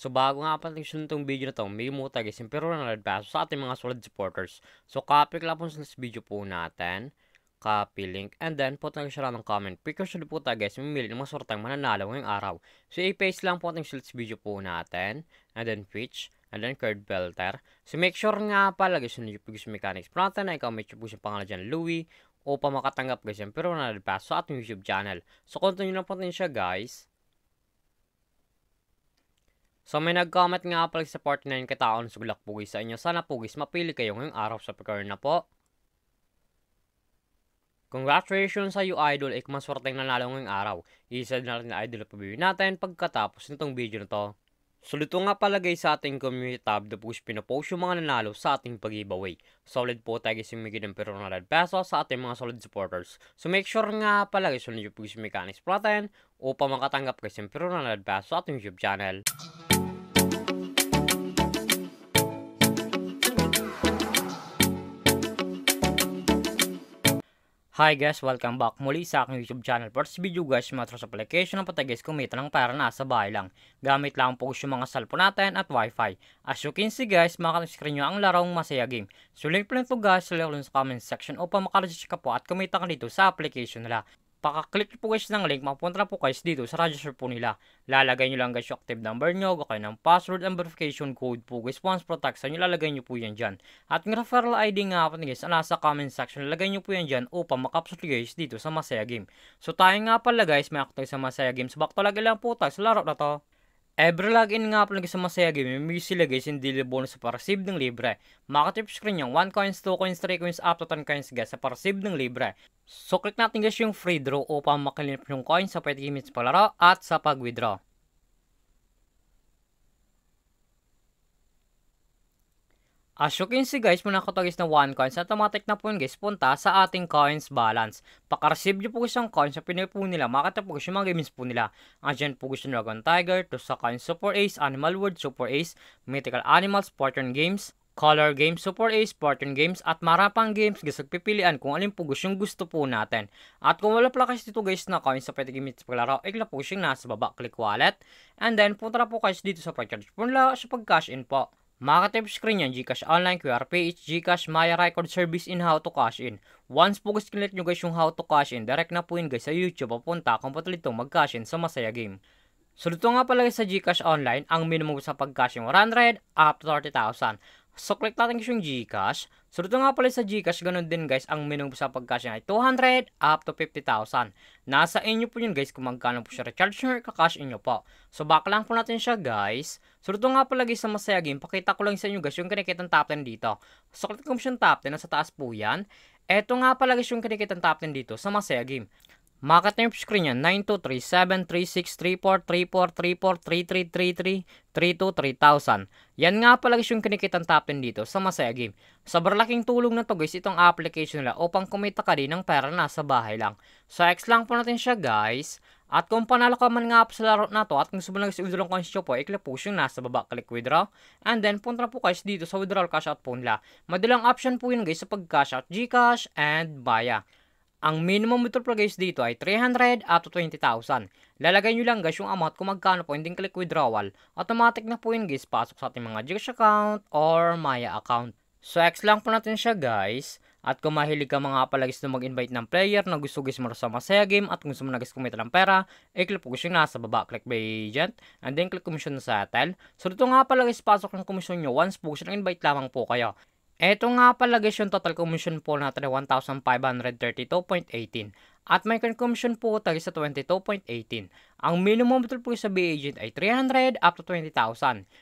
So bago nga pala itong video na to, may muta guys, yung pero na paso sa ating mga solid supporters. So copy lang po sa video po natin. Copy link. And then po tayo siya ng comment. Precaution po tayo guys, mamili ng mga sortang mananalo ngayong araw. So i-paste lang po ating solid video po natin. And then Twitch. And then card belter. So make sure nga pala guys, yung Pugis Mechanics Prata na ikaw may po siyang pangalan dyan, Louie. O pa makatanggap guys yung pero na paso sa ating YouTube channel. So continue lang po natin siya guys. So may nag-comment nga pala sa 49 kataon sa gulak pugis sa inyo. Sana pugis mapili kayo ngayong araw sa pagkaroon na po. Congratulations sa iyo idol, maswerteng nanalo ngayong araw. Isa na rin na idol na pabibigyan natin pagkatapos nitong video na to. So dito nga palagay sa ating community tab na pugis pinapost yung mga nanalo sa ating pag-giveaway. Solid po tayo guys yung migid ng pero na peso sa ating mga solid supporters. So make sure nga palagay sa YouTube pugis mechanics natin upang makatanggap guys yung pero na peso sa ating YouTube channel. Hi guys, welcome back muli sa aking YouTube channel. For this video guys, matros application ng patay guys kumita ng para nasa bahay lang. Gamit lang po yung mga cellphone natin at wifi. As you can see guys, makaka-screen nyo ang larong Masaya Game. So link po nito guys sa comment section upang makaregister ka po at kumita ka dito sa application nila. Paka-click po guys ng link, mapunta na po guys dito sa register po nila. Lalagay nyo lang guys yung active number nyo, okay ng password and verification code po guys. Once protect sa nyo, lalagay nyo po yan dyan. At yung referral ID nga po guys, nasa comment section, lalagay nyo po yan dyan upang makapsot guys dito sa Masaya Game. So tayo nga pala guys, may active sa Masaya Game. So back to lagi lang po tayo sa laro na to. Every login nga pala sa Masaya Game, may sila guys yung daily bonus sa para-receive ng libre. Makatip screen yung 1 coins, 2 coins, 3 coins, up to 10 coins guys sa para-receive ng libre. So click natin guys yung free draw upang makilinip yung coins sa pwede gamit sa palaro at sa pag-withdraw. As you can see guys, muna ko guys na 1 coins, automatic na po yun guys, punta sa ating coins balance. Paka-receive nyo po guys ang coins na pinay po nila, makita po guys yung mga games po nila. Andyan po guys yung Dragon Tiger, to sa coins Super Ace, Animal World Super Ace, Mythical Animals, Spartan Games, Color Games, Super Ace, Spartan Games, at marapang games guys, nagpipilian kung alin po guys yung gusto po natin. At kung wala pala guys dito guys na coins sa pwede gamit sa paglaro, ikla po yung nasa baba, click wallet. And then punta na po guys dito sa pag-charge po nila sa pag-cash in po. Makatip screen yan, Gcash Online, QRPH, Gcash, Maya Record Service in how to cash in. Once po guys kilit nyo guys yung how to cash in, direct na po yun guys sa YouTube, papunta kung patuloy itong mag-cash in sa Masaya Game. So dito nga pala guys sa Gcash Online, ang minimum sa pag-cash in 100 up to 30,000. So click natin guys yung Gcash. So dito nga pala sa Gcash, ganun din guys, ang minimum sa pag-cash in ay 200 up to 50,000. Nasa inyo po yun guys kung magkano po siya recharge nyo or kakash in nyo po. So back lang po natin siya guys. So dito nga pala guys sa Masaya Game, pakita ko lang sa inyo guys yung kinikitang top 10 dito. So click ko yung top 10, nasa taas po yan. Eto nga pala guys yung kinikitang top 10 dito sa Masaya Game. Makita yung screen yan, 92373634343333323000. Yan nga pala guys yung kinikitang top 10 dito sa Masaya Game. Sobrang laking tulong na to guys itong application nila upang kumita ka din ng pera nasa bahay lang. So X lang po natin siya guys. At kung panalo ka man nga po sa laro na to at kung gusto mo lang guys i-withdraw coins nyo po, i-click po yung nasa baba, click withdraw. And then punta po guys dito sa withdrawal cash out po nila. Madalang option po yun guys sa pag-cash out, Gcash and Maya. Ang minimum withdrawal guys dito ay 300 up to 20,000. Lalagay nyo lang guys yung amount kung magkano po, hindi click withdrawal. Automatic na po yun guys, pasok sa ating mga Gcash account or Maya account. So X lang po natin siya guys. At kung mahilig ka mga pala guys na mag-invite ng player na gusto guys mo sa Masaya Game at kung gusto mo na guys kumita ng pera, i-click po guys yung nasa baba, click by agent, and then click commission na sa settle. So dito nga pala guys, pasok ng commission nyo once po guys invite lamang po kayo. Eto nga pala guys yung total commission po natin ay 1,532.18. At may commission po tayo sa 22.18. Ang minimum withdrawal po sa BA agent ay 300 up to 20,000.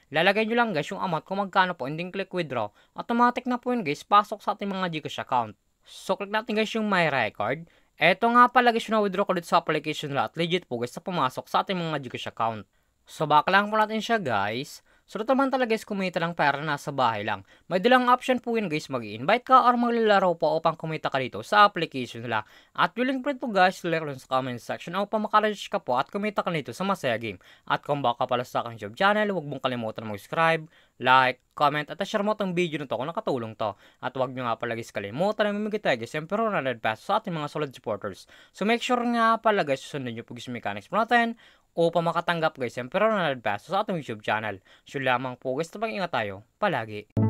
Lalagay nyo lang guys yung amount kung magkano po, hindi click withdraw. Automatic na po yun guys, pasok sa ating mga Gcash account. So click natin guys yung My Record. Eto nga pala guys yung na-withdraw ko dito sa application nila at legit po guys na pumasok sa ating mga Gcash account. So back lang po natin siya guys. So dito man talaga guys kumita lang pera nasa bahay lang. May dalang option po yun guys, mag-i-invite ka or maglalaro po upang kumita ka dito sa application nila. At yung link po ito guys, link sa comment section upang makaregister ka po at kumita ka dito sa Masaya Game. At kung baka pala sa aking YouTube channel, huwag mong kalimutan mag-subscribe, like, comment at share mo itong video na to kung nakatulong to. At huwag nyo nga pala guys kalimutan na mamigay tayo guys yung pero 100 pesos sa ating mga solid supporters. So make sure nga pala guys, susundin nyo po guys yung mechanics po natin upang makatanggap guys ng personal advice sa ating YouTube channel. So lamang po guys na pag-ingat tayo palagi.